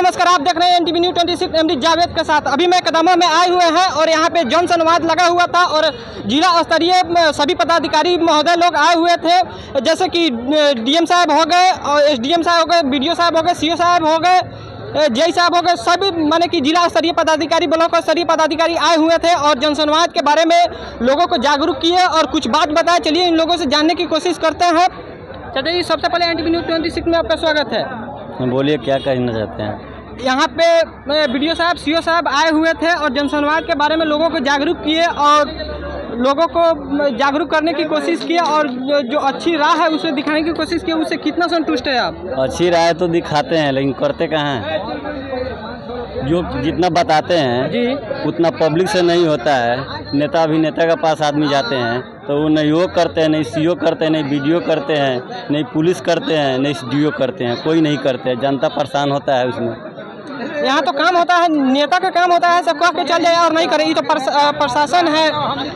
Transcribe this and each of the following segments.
नमस्कार, आप देख रहे हैं एनटीवी न्यूज़ 26 एमडी जावेद के साथ। अभी मैं कदमों में आए हुए हैं और यहाँ पे जन संवाद लगा हुआ था और जिला स्तरीय सभी पदाधिकारी महोदय लोग आए हुए थे, जैसे कि डीएम साहब हो गए और एसडीएम साहब हो गए, बीडीओ साहब हो गए, सीओ साहब हो गए, जेई साहब हो गए, सभी माने कि जिला स्तरीय पदाधिकारी, ब्लॉक स्तरीय पदाधिकारी आए हुए थे और जन संवाद के बारे में लोगों को जागरूक किए और कुछ बात बताए। चलिए इन लोगों से जानने की कोशिश करते हैं। चाचा जी, सबसे पहले एनटीवी न्यूज़ 26 में आपका स्वागत है। बोलिए, क्या कहना चाहते हैं? यहाँ पे बीडीओ साहब, सीओ साहब आए हुए थे और जन संवाद के बारे में लोगों को जागरूक किए और लोगों को जागरूक करने की कोशिश की और जो अच्छी राह है उसे दिखाने की कोशिश की। उससे कितना संतुष्ट है आप? अच्छी राय तो दिखाते हैं लेकिन करते कहाँ हैं? जो जितना बताते हैं जी, उतना पब्लिक से नहीं होता है। नेता अभिनेता के पास आदमी जाते हैं तो वो नहीं वो करते हैं, नहीं सीओ करते हैं, नहीं बीडीओ करते हैं, नहीं पुलिस करते हैं, नहीं डीओ करते हैं, कोई नहीं करते हैं। जनता परेशान होता है उसमें। यहाँ तो काम होता है, नेता का काम होता है सब कह के चल जाए और नहीं करे। ये तो प्रशासन है,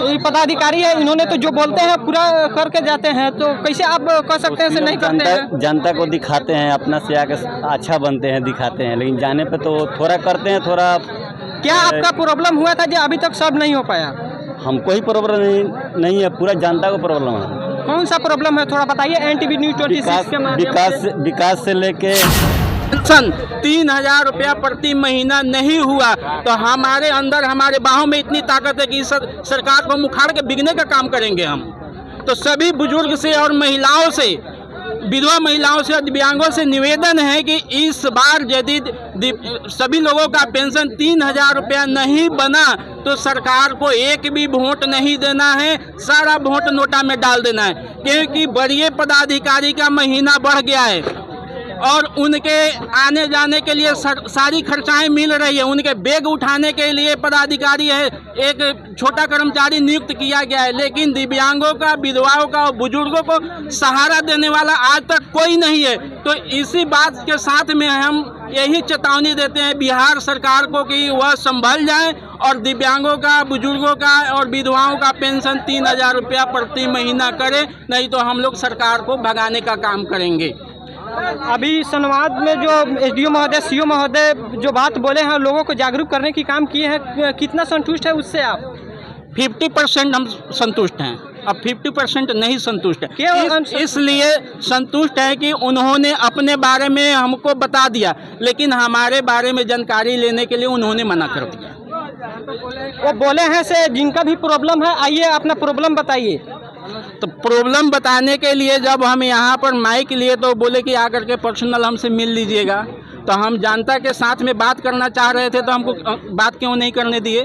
ये पदाधिकारी है, इन्होंने तो जो बोलते हैं पूरा करके जाते हैं। तो कैसे आप कह सकते हैं से नहीं करते हैं? जनता को दिखाते हैं, अपना से आके अच्छा बनते हैं, दिखाते हैं, लेकिन जाने पे तो थोड़ा करते हैं। थोड़ा क्या आपका प्रॉब्लम हुआ था जो अभी तक सब नहीं हो पाया? हमको ही प्रॉब्लम नहीं है, पूरा जनता को प्रॉब्लम है। कौन सा प्रॉब्लम है, थोड़ा बताइए। एनटीवी न्यूज़ 26 के माध्यम विकास से लेके पेंशन 3,000 रुपया प्रति महीना नहीं हुआ तो हमारे अंदर, हमारे बाहों में इतनी ताकत है कि सरकार को मुखाड़ के बिकने का काम करेंगे हम। तो सभी बुजुर्ग से और महिलाओं से, विधवा महिलाओं से और दिव्यांगों से निवेदन है कि इस बार यदि सभी लोगों का पेंशन 3,000 रुपया नहीं बना तो सरकार को एक भी वोट नहीं देना है, सारा वोट नोटा में डाल देना है। क्योंकि वरीय पदाधिकारी का महीना बढ़ गया है और उनके आने जाने के लिए सारी खर्चाएं मिल रही है। उनके बैग उठाने के लिए पदाधिकारी है, एक छोटा कर्मचारी नियुक्त किया गया है, लेकिन दिव्यांगों का, विधवाओं का और बुजुर्गों को सहारा देने वाला आज तक कोई नहीं है। तो इसी बात के साथ में हम यही चेतावनी देते हैं बिहार सरकार को कि वह संभल जाए और दिव्यांगों का, बुजुर्गों का और विधवाओं का पेंशन 3,000 रुपया प्रति महीना करे, नहीं तो हम लोग सरकार को भगाने का काम करेंगे। अभी संवाद में जो एसडीओ महोदय, सीओ महोदय जो बात बोले हैं, लोगों को जागरूक करने की काम किए हैं, कितना संतुष्ट है उससे आप? 50% हम संतुष्ट हैं, अब 50% नहीं संतुष्ट है। क्यों? इसलिए संतुष्ट है कि उन्होंने अपने बारे में हमको बता दिया, लेकिन हमारे बारे में जानकारी लेने के लिए उन्होंने मना कर दिया। वो बोले हैं से जिनका भी प्रॉब्लम है, आइए अपना प्रॉब्लम बताइए। तो प्रॉब्लम बताने के लिए जब हम यहाँ पर माइक लिए तो बोले कि आकर के पर्सनल हमसे मिल लीजिएगा। तो हम जनता के साथ में बात करना चाह रहे थे तो हमको बात क्यों नहीं करने दिए?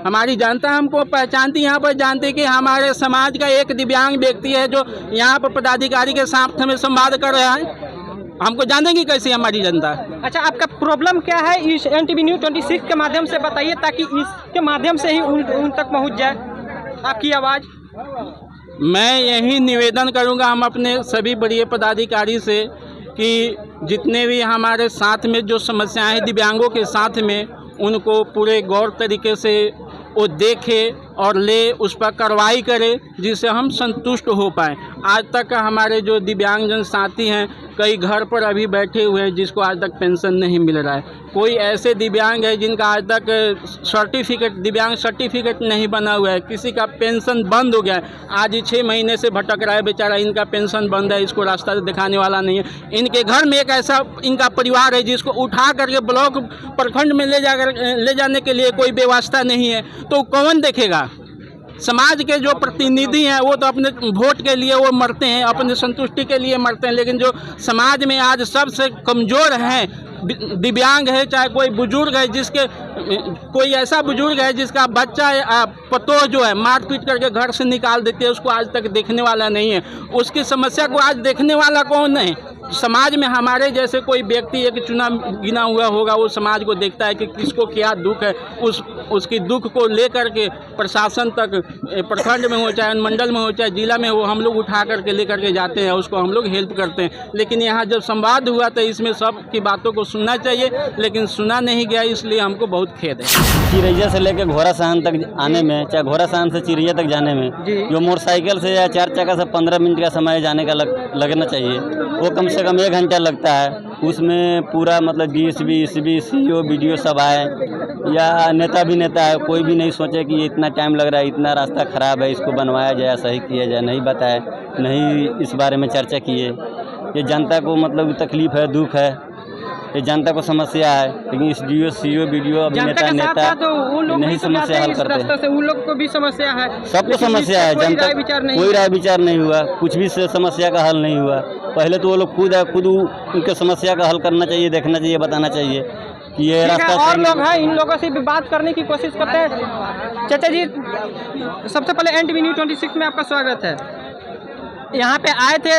हमारी जनता हमको पहचानती, यहाँ पर जानती कि हमारे समाज का एक दिव्यांग व्यक्ति है जो यहाँ पर पदाधिकारी के साथ में संवाद कर रहा है। हमको जानेंगी कैसे हमारी जनता? अच्छा, आपका प्रॉब्लम क्या है इस एनटीवी न्यूज़ 26 के माध्यम से बताइए, ताकि इसके माध्यम से ही उन तक पहुँच जाए आपकी आवाज़। मैं यही निवेदन करूंगा हम अपने सभी बड़े पदाधिकारी से कि जितने भी हमारे साथ में जो समस्याएं हैं दिव्यांगों के साथ में, उनको पूरे गौर तरीके से वो देखे और ले, उस पर कार्रवाई करे जिससे हम संतुष्ट हो पाएँ। आज तक हमारे जो दिव्यांगजन साथी हैं कई घर पर अभी बैठे हुए हैं जिसको आज तक पेंशन नहीं मिल रहा है। कोई ऐसे दिव्यांग है जिनका आज तक सर्टिफिकेट, दिव्यांग सर्टिफिकेट नहीं बना हुआ है, किसी का पेंशन बंद हो गया है, आज 6 महीने से भटक रहा है बेचारा, इनका पेंशन बंद है, इसको रास्ता दिखाने वाला नहीं है। इनके घर में एक ऐसा इनका परिवार है जिसको उठा करके ब्लॉक प्रखंड में ले जाने के लिए कोई व्यवस्था नहीं है, तो कौन देखेगा? समाज के जो प्रतिनिधि हैं वो तो अपने वोट के लिए वो मरते हैं, अपने संतुष्टि के लिए मरते हैं, लेकिन जो समाज में आज सबसे कमज़ोर हैं, दिव्यांग है, चाहे कोई बुजुर्ग है, जिसके कोई ऐसा बुजुर्ग है जिसका बच्चा पतोह जो है मार पीट करके घर से निकाल देते हैं, उसको आज तक देखने वाला नहीं है। उसकी समस्या को आज देखने वाला कौन है? समाज में हमारे जैसे कोई व्यक्ति एक चुना गिना हुआ होगा, वो समाज को देखता है कि किसको क्या दुख है, उसकी दुख को लेकर के प्रशासन तक, प्रखंड में हो चाहे मंडल में हो चाहे जिला में हो, हम लोग उठा करके लेकर के जाते हैं, उसको हम लोग हेल्प करते हैं। लेकिन यहाँ जब संवाद हुआ तो इसमें सब की बातों को सुनना चाहिए, लेकिन सुना नहीं गया, इसलिए हमको बहुत खेद है। चिरैया से लेकर घोड़ा सहन तक आने में, चाहे घोड़ा सहन से चिरैया तक जाने में, जो मोटरसाइकिल से या 4 चक्का से 15 मिनट का समय जाने का लगना चाहिए, वो कम से कम 1 घंटा लगता है। उसमें पूरा मतलब डीएसपी एसपी सीओ वीडियो सब आए, या नेता भी नेता है, कोई भी नहीं सोचे कि ये इतना टाइम लग रहा है, इतना रास्ता ख़राब है, इसको बनवाया जाए, सही किया जाए, नहीं बताए, नहीं इस बारे में चर्चा किए। ये जनता को मतलब तकलीफ़ है, दुख है, ये जनता को समस्या है, लेकिन इस डीओ सीओ वीडियो अभिनेता नेता तो उन लोग नहीं समस्या हल करते हैं। से उन लोग को भी समस्या है, सबको समस्या है, जनता कोई राय विचार नहीं हुआ, कुछ भी समस्या का हल नहीं हुआ। पहले तो वो लोग खुद उनके समस्या का हल करना चाहिए, देखना चाहिए, बताना चाहिए कि ये रास्ता। और लोग हैं, इन लोगों से भी बात करने की कोशिश करते हैं। चाचा जी, सबसे पहले NTV News 26 में आपका स्वागत है। यहाँ पे आए थे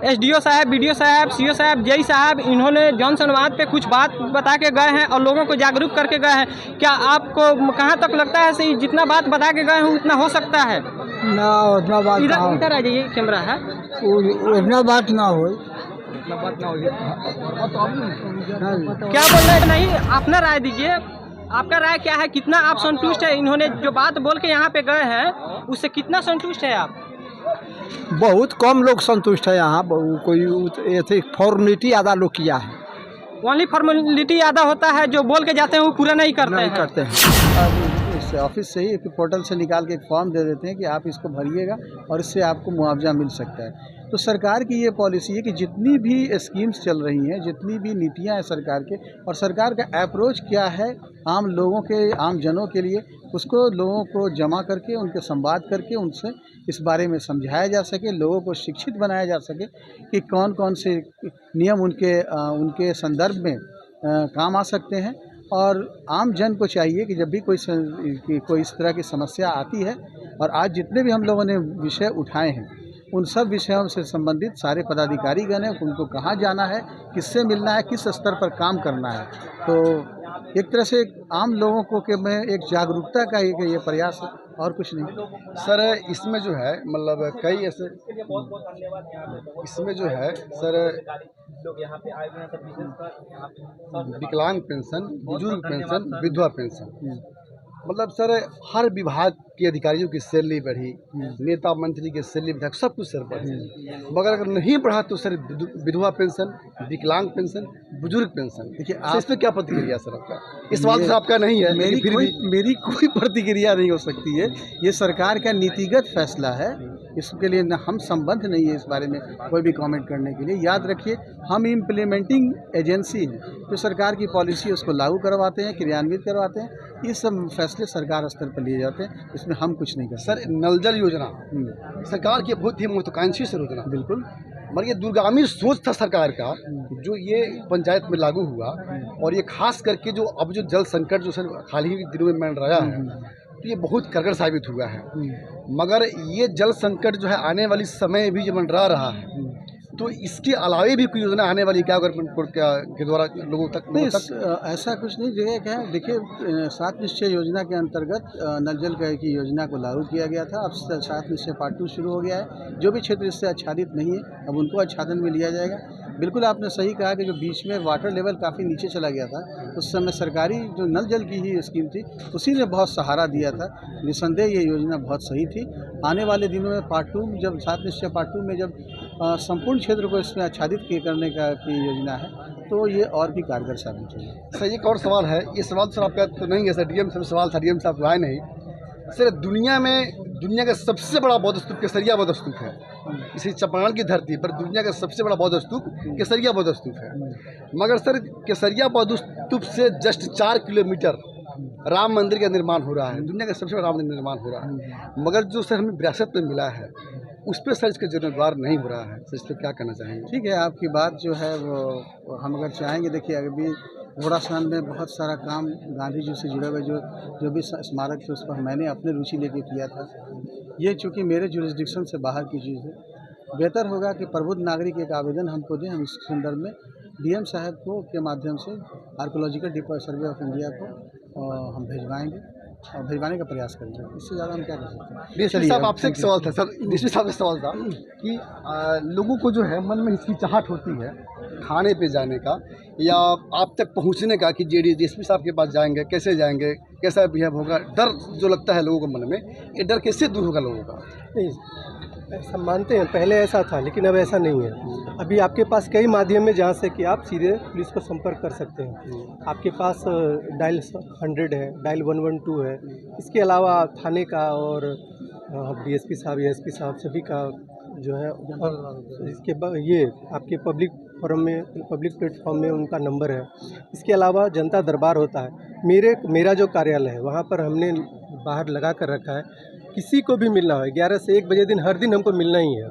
SDO साहब, BDO साहब, CO साहब, JI साहब, इन्होंने जन संवाद पे कुछ बात बता के गए हैं और लोगों को जागरूक करके गए हैं। क्या आपको कहाँ तक लगता है सही जितना बात बता के गए हैं उतना हो सकता है? ना उतना बात इधर आ जाइए, कैमरा है। उतना बात ना हो। क्या बोल रहे हैं? नहीं, अपना राय दीजिए, आपका राय क्या है? कितना आप संतुष्ट है? इन्होंने जो बात बोल के यहाँ पे गए हैं उससे कितना संतुष्ट है आप? बहुत कम लोग संतुष्ट है यहाँ। कोई ऐसे फॉर्मेलिटी आधा लोग किया है। ओनली फॉर्मेलिटी आधा होता है, जो बोल के जाते हैं वो पूरा नहीं करते हैं। इस ऑफिस से ही एक पोर्टल से निकाल के एक फॉर्म दे देते हैं कि आप इसको भरिएगा और इससे आपको मुआवजा मिल सकता है। तो सरकार की ये पॉलिसी है कि जितनी भी स्कीम्स चल रही हैं, जितनी भी नीतियाँ हैं सरकार के, और सरकार का अप्रोच क्या है आम लोगों के, आम जनों के लिए, उसको लोगों को जमा करके, उनके संवाद करके, उनसे इस बारे में समझाया जा सके, लोगों को शिक्षित बनाया जा सके कि कौन कौन से नियम उनके संदर्भ में काम आ सकते हैं। और आम जन को चाहिए कि जब भी कोई इस तरह की समस्या आती है, और आज जितने भी हम लोगों ने विषय उठाए हैं उन सब विषयों से संबंधित सारे पदाधिकारीगण हैं, उनको कहाँ जाना है, किससे मिलना है, किस स्तर पर काम करना है। तो एक तरह से आम लोगों को कि मैं एक जागरूकता का ये प्रयास है, और कुछ नहीं। सर इसमें जो है मतलब कई ऐसे इसमें जो है सर विकलांग पेंशन, बुजुर्ग पेंशन, विधवा पेंशन, मतलब सर हर विभाग के अधिकारियों की सैलरी बढ़ी, नेता मंत्री के सैलरी बढ़ा, सब कुछ सर बढ़ी। मगर अगर नहीं बढ़ा तो सर विधवा पेंशन, विकलांग पेंशन, बुजुर्ग पेंशन, देखिए आप इस पर क्या प्रतिक्रिया सर आपका? इस सवाल से आपका नहीं है, मेरी कोई प्रतिक्रिया नहीं हो सकती है। ये सरकार का नीतिगत फैसला है, इसके लिए न हम संबद्ध नहीं है इस बारे में कोई भी कमेंट करने के लिए। याद रखिए, हम इम्प्लीमेंटिंग एजेंसी हैं, जो सरकार की पॉलिसी उसको लागू करवाते हैं, क्रियान्वित करवाते हैं। ये सब फैसले सरकार स्तर पर लिए जाते हैं, इसमें हम कुछ नहीं कर सकते। सर नल जल योजना सरकार की बहुत ही महत्वाकांक्षी सर योजना, बिल्कुल, मगर ये दूरगामी सोच था सरकार का जो ये पंचायत में लागू हुआ, और ये खास करके जो अब जो जल संकट जो सर हाल ही दिनों में मंडराया है, तो ये बहुत कारगर साबित हुआ है। मगर ये जल संकट जो है आने वाली समय भी जो मंडरा रहा है, तो इसके अलावा भी कोई योजना आने वाली क्या के द्वारा लोगों तक? ऐसा कुछ नहीं जगह क्या है। देखिए, 7 निश्चय योजना के अंतर्गत नल जल की योजना को लागू किया गया था। अब 7 निश्चय पार्ट 2 शुरू हो गया है। जो भी क्षेत्र इससे आच्छादित नहीं है, अब उनको आच्छादन में लिया जाएगा। बिल्कुल आपने सही कहा कि जो बीच में वाटर लेवल काफ़ी नीचे चला गया था, उस समय सरकारी जो नल जल की ही स्कीम थी उसी ने बहुत सहारा दिया था। निसंदेह ये योजना बहुत सही थी। आने वाले दिनों में पार्ट 2 जब 7 निश्चय पार्ट 2 में जब संपूर्ण क्षेत्र को इसमें आच्छादित करने की योजना है, तो ये और भी कारगर साबित होगी। सर एक और सवाल है, ये सवाल सर आपका तो नहीं है सर, डीएम साहब सवाल था, डीएम साहब आए नहीं। सर दुनिया का सबसे बड़ा बौद्ध स्तूप केसरिया बौद्ध स्तूप है। इसी चंपारण की धरती पर दुनिया का सबसे बड़ा बौद्ध स्तूप केसरिया बौद्ध स्तूप है। मगर सर केसरिया बौद्ध स्तूप से जस्ट 4 किलोमीटर राम मंदिर का निर्माण हो रहा है। दुनिया का सबसे बड़ा राम मंदिर निर्माण हो रहा है, मगर जो सर हमें विरासत में मिला है उस पर सर इसका जिम्मेदार नहीं हो रहा है। सर इस पर क्या कहना चाहेंगे? ठीक है, आपकी बात जो है वो हम अगर चाहेंगे, देखिए अभी घोड़ा स्नान में बहुत सारा काम गांधी जी से जुड़े हुए जो भी स्मारक थे उस पर मैंने अपनी रुचि लेके किया था। ये चूँकि मेरे जुरिस्डिक्शन से बाहर की चीज़ है, बेहतर होगा कि प्रबुद्ध नागरिक एक आवेदन हमको दें, हम इस संदर्भ में डीएम साहब को के माध्यम से आर्कोलॉजिकल सर्वे ऑफ इंडिया को हम भिजवाएंगे और भिजवाने का प्रयास करेंगे। इससे ज़्यादा हम क्या कर सकते हैं? डीएसपी साहब आपसे एक सवाल था सर, डीएसपी साहब से सवाल था कि लोगों को जो है मन में हिचकिचाहट होती है थाने पे जाने का या आप तक पहुंचने का कि डीएसपी साहब के पास जाएंगे, कैसे जाएंगे, कैसा बिहेव होगा, डर जो लगता है लोगों को मन में, ये डर कैसे दूर होगा लोगों का? ऐसा मानते हैं, पहले ऐसा था लेकिन अब ऐसा नहीं है। अभी आपके पास कई माध्यम है जहाँ से कि आप सीधे पुलिस को संपर्क कर सकते हैं। आपके पास डायल 100 है, डायल 112 है। इसके अलावा थाने का और डीएसपी साहब, एएसपी साहब सभी का जो है, और इसके ये आपके पब्लिक फोरम में, पब्लिक प्लेटफॉर्म में उनका नंबर है। इसके अलावा जनता दरबार होता है। मेरा जो कार्यालय है वहाँ पर हमने बाहर लगा कर रखा है, किसी को भी मिलना है 11 से 1 बजे दिन हर दिन हमको मिलना ही है,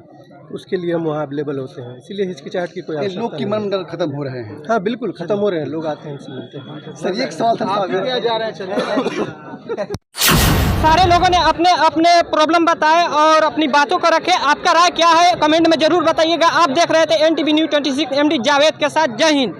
उसके लिए हम वहाँ अवेलेबल होते हैं। इसीलिए हिचकिचाहट की कोई आवश्यकता लोग की नहीं है। मन डर खत्म हो रहे हैं। हाँ बिल्कुल ख़त्म हो रहे हैं, लोग आते हैं इनसे मिलते हैं। सर ये एक सवाल था, सारे लोगों ने अपने अपने प्रॉब्लम बताए और अपनी बातों को रखे। आपका राय क्या है कमेंट में जरूर बताइएगा। आप देख रहे थे NTV News 26 MD जावेद के साथ। जय हिंद।